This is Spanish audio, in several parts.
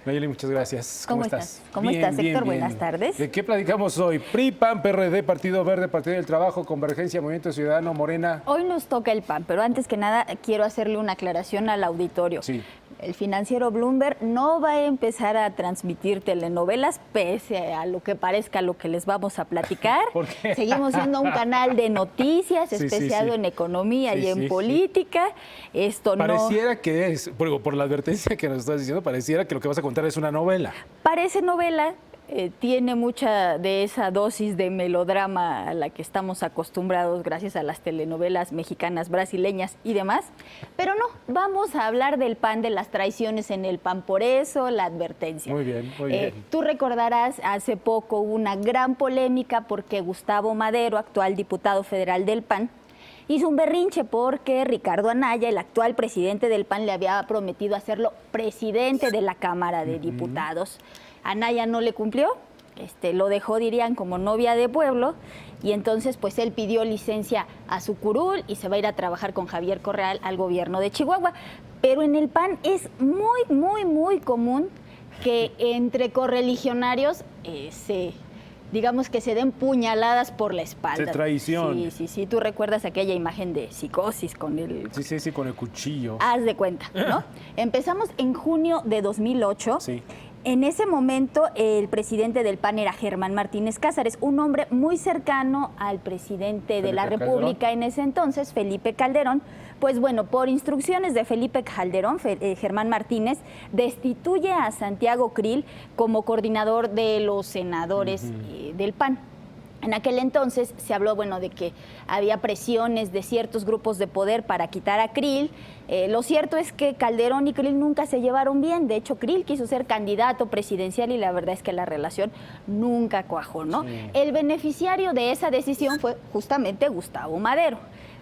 Nayeli, muchas gracias. ¿Cómo estás? ¿Cómo Bien, estás, bien, Héctor? bien. Buenas tardes. ¿De qué platicamos hoy? PRI, PAN, PRD, Partido Verde, Partido del Trabajo, Convergencia, Movimiento Ciudadano, Morena. Hoy nos toca el PAN, pero antes que nada quiero hacerle una aclaración al auditorio. Sí. El financiero Bloomberg no va a empezar a transmitir telenovelas pese a lo que parezca lo que les vamos a platicar. ¿Por qué? Seguimos siendo un canal de noticias Sí, sí, especializado sí. en economía Sí, y en sí, política. Esto Pareciera que es, por la advertencia que nos estás diciendo, pareciera que lo que vas a contar es una novela. Parece novela, tiene mucha de esa dosis de melodrama a la que estamos acostumbrados gracias a las telenovelas mexicanas, brasileñas y demás, pero no, vamos a hablar del PAN, de las traiciones en el PAN, por eso la advertencia. Muy bien, muy bien. Tú recordarás, hace poco hubo una gran polémica porque Gustavo Madero, actual diputado federal del PAN, hizo un berrinche porque Ricardo Anaya, el actual presidente del PAN, le había prometido hacerlo presidente de la Cámara de Diputados. Anaya no le cumplió, lo dejó, dirían, como novia de pueblo, y entonces pues él pidió licencia a su curul y se va a ir a trabajar con Javier Correal al gobierno de Chihuahua. Pero en el PAN es muy común que entre correligionarios digamos que se den puñaladas por la espalda. Se traición. Sí, tú recuerdas aquella imagen de Psicosis con el... Sí, con el cuchillo. Haz de cuenta, ¿no? Empezamos en junio de 2008. Sí. En ese momento el presidente del PAN era Germán Martínez Cázares, un hombre muy cercano al presidente de la República en ese entonces, Felipe Calderón. Pues bueno, por instrucciones de Felipe Calderón, Germán Martínez destituye a Santiago Krill como coordinador de los senadores del PAN. En aquel entonces se habló, de que había presiones de ciertos grupos de poder para quitar a Krill. Lo cierto es que Calderón y Krill nunca se llevaron bien. De hecho, Krill quiso ser candidato presidencial y la verdad es que la relación nunca cuajó, ¿no? Sí. El beneficiario de esa decisión fue justamente Gustavo Madero.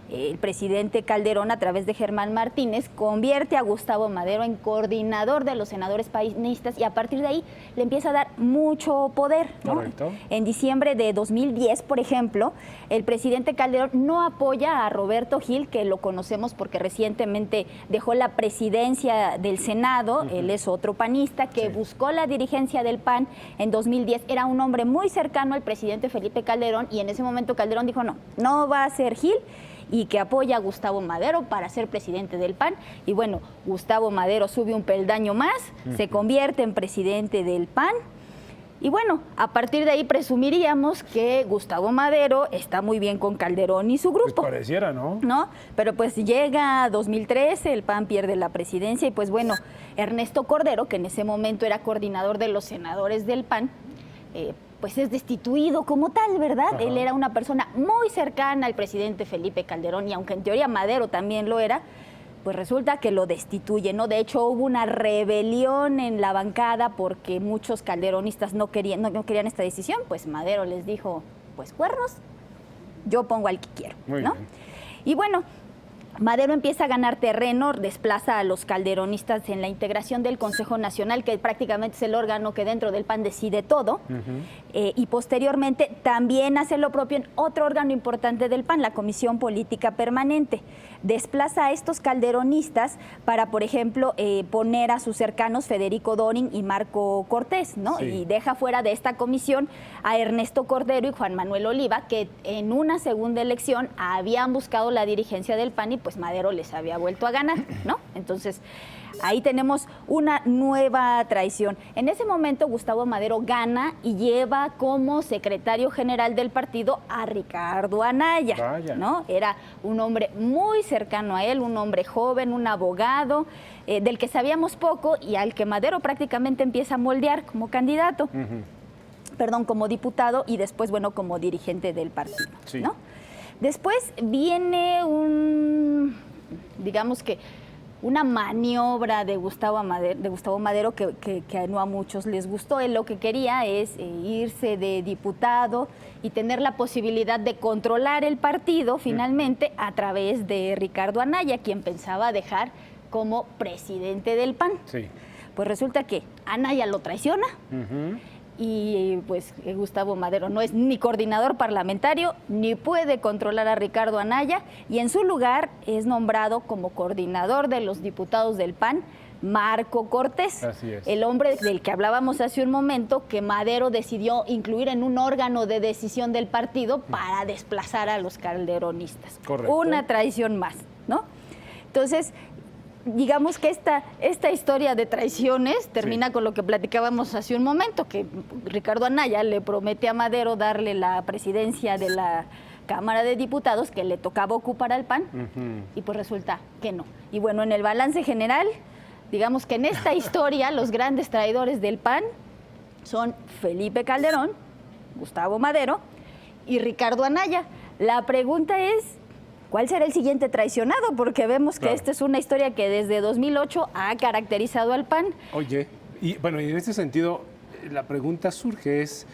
El presidente Calderón, a través de Germán Martínez, convierte a Gustavo Madero en coordinador de los senadores panistas y a partir de ahí le empieza a dar mucho poder, ¿no? Correcto. En diciembre de 2010, por ejemplo, el presidente Calderón no apoya a Roberto Gil, que lo conocemos porque recientemente dejó la presidencia del Senado. Él es otro panista que buscó la dirigencia del PAN en 2010. Era un hombre muy cercano al presidente Felipe Calderón y en ese momento Calderón dijo no va a ser Gil, y que apoya a Gustavo Madero para ser presidente del PAN. Y bueno, Gustavo Madero sube un peldaño más, se convierte en presidente del PAN. Y bueno, a partir de ahí presumiríamos que Gustavo Madero está muy bien con Calderón y su grupo. Pues pareciera, ¿no? ¿No? Pero pues llega 2013, el PAN pierde la presidencia y pues bueno, Ernesto Cordero, que en ese momento era coordinador de los senadores del PAN, pues es destituido como tal, ¿verdad? Ajá. Él era una persona muy cercana al presidente Felipe Calderón y aunque en teoría Madero también lo era, pues resulta que lo destituye, ¿no? De hecho, hubo una rebelión en la bancada porque muchos calderonistas no querían esta decisión, pues Madero les dijo, pues cuernos, yo pongo al que quiero, Muy ¿no? bien. Y bueno, Madero empieza a ganar terreno, desplaza a los calderonistas en la integración del Consejo Nacional, que prácticamente es el órgano que dentro del PAN decide todo, y posteriormente también hace lo propio en otro órgano importante del PAN, la Comisión Política Permanente. Desplaza a estos calderonistas para, por ejemplo, poner a sus cercanos Federico Dorin y Marco Cortés, ¿no? Sí. Y deja fuera de esta comisión a Ernesto Cordero y Juan Manuel Oliva, que en una segunda elección habían buscado la dirigencia del PAN y pues Madero les había vuelto a ganar, ¿no? Entonces, ahí tenemos una nueva traición. En ese momento Gustavo Madero gana y lleva como secretario general del partido a Ricardo Anaya, Vaya. ¿no? Era un hombre muy cercano a él, un hombre joven, un abogado, del que sabíamos poco y al que Madero prácticamente empieza a moldear como candidato. Como diputado y después, como dirigente del partido, Sí. ¿no? Después viene una maniobra de Gustavo Madero que no a muchos les gustó. Él lo que quería es irse de diputado y tener la posibilidad de controlar el partido finalmente a través de Ricardo Anaya, quien pensaba dejar como presidente del PAN. Sí. Pues resulta que Anaya lo traiciona. Y pues Gustavo Madero no es ni coordinador parlamentario, ni puede controlar a Ricardo Anaya, y en su lugar es nombrado como coordinador de los diputados del PAN Marco Cortés, Así es. el hombre del que hablábamos hace un momento, que Madero decidió incluir en un órgano de decisión del partido para desplazar a los calderonistas. Correcto. Una traición más, ¿no? Entonces, digamos que esta historia de traiciones termina con lo que platicábamos hace un momento, que Ricardo Anaya le promete a Madero darle la presidencia de la Cámara de Diputados, que le tocaba ocupar al PAN, y pues resulta que no. Y bueno, en el balance general, digamos que en esta historia los grandes traidores del PAN son Felipe Calderón, Gustavo Madero y Ricardo Anaya. La pregunta es, ¿cuál será el siguiente traicionado? Porque vemos que esta es una historia que desde 2008 ha caracterizado al PAN. Oye, y bueno, y en este sentido, la pregunta surge es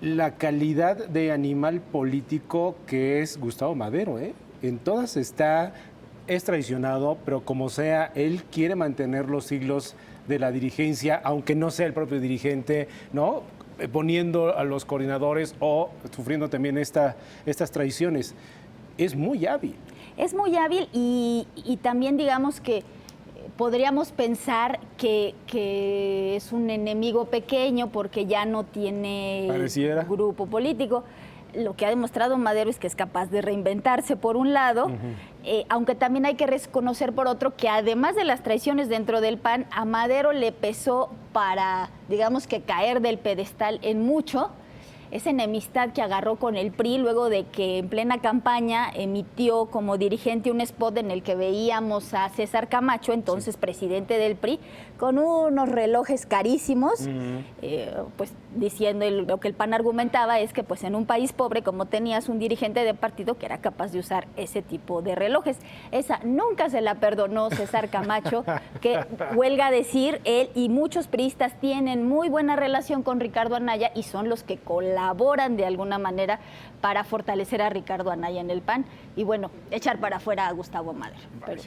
la calidad de animal político que es Gustavo Madero, ¿eh? En todas es traicionado, pero como sea, él quiere mantener los siglos de la dirigencia, aunque no sea el propio dirigente, ¿no? Poniendo a los coordinadores o sufriendo también estas traiciones. Es muy hábil. Es muy hábil y también digamos que podríamos pensar que es un enemigo pequeño porque ya no tiene grupo político. Lo que ha demostrado Madero es que es capaz de reinventarse por un lado, aunque también hay que reconocer por otro que además de las traiciones dentro del PAN, a Madero le pesó para, digamos que caer del pedestal en mucho, esa enemistad que agarró con el PRI luego de que en plena campaña emitió como dirigente un spot en el que veíamos a César Camacho, entonces presidente del PRI, con unos relojes carísimos, pues diciendo lo que el PAN argumentaba es que pues en un país pobre, como tenías un dirigente de partido que era capaz de usar ese tipo de relojes. Esa nunca se la perdonó César Camacho, que huelga decir, él y muchos priistas tienen muy buena relación con Ricardo Anaya y son los que colaboran de alguna manera para fortalecer a Ricardo Anaya en el PAN y bueno, echar para afuera a Gustavo Madero. Pero...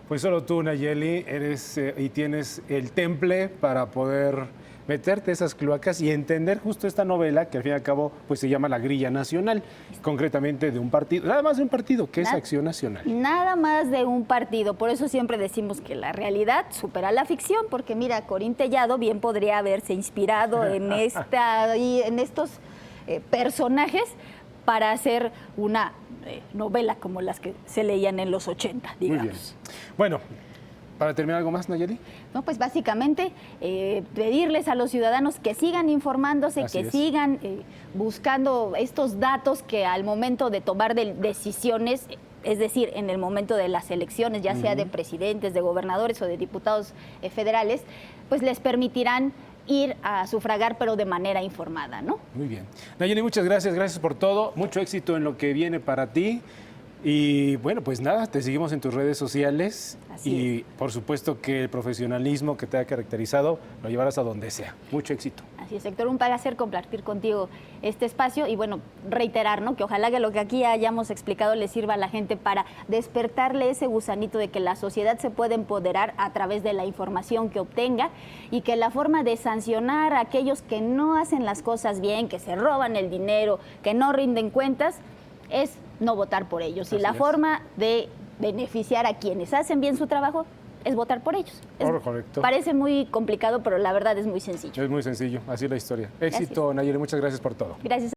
Pues solo tú, Nayeli, eres y tienes el temple para poder meterte esas cloacas y entender justo esta novela que al fin y al cabo pues se llama La Grilla Nacional, concretamente de un partido, nada más de un partido, que es Acción Nacional. Nada más de un partido, por eso siempre decimos que la realidad supera la ficción, porque mira, Corín Tellado bien podría haberse inspirado en estos personajes para hacer una novela como las que se leían en los 80, digamos. Muy bien. Bueno, para terminar, ¿algo más, Nayeli? No, pues básicamente pedirles a los ciudadanos que sigan informándose, sigan buscando estos datos que al momento de tomar decisiones, es decir, en el momento de las elecciones, ya sea de presidentes, de gobernadores o de diputados federales, pues les permitirán ir a sufragar, pero de manera informada, ¿no? Muy bien. Nayeli, muchas gracias, gracias por todo, mucho éxito en lo que viene para ti. Y bueno, pues nada, te seguimos en tus redes sociales y por supuesto que el profesionalismo que te ha caracterizado lo llevarás a donde sea. Mucho éxito. Así es, Héctor, un placer compartir contigo este espacio y bueno, reiterar, ¿no? Que ojalá que lo que aquí hayamos explicado le sirva a la gente para despertarle ese gusanito de que la sociedad se puede empoderar a través de la información que obtenga y que la forma de sancionar a aquellos que no hacen las cosas bien, que se roban el dinero, que no rinden cuentas, es no votar por ellos. Y la forma de beneficiar a quienes hacen bien su trabajo es votar por ellos. Correcto. Parece muy complicado, pero la verdad es muy sencillo. Es muy sencillo, así es la historia. Éxito, Nayeli, muchas gracias por todo. Gracias.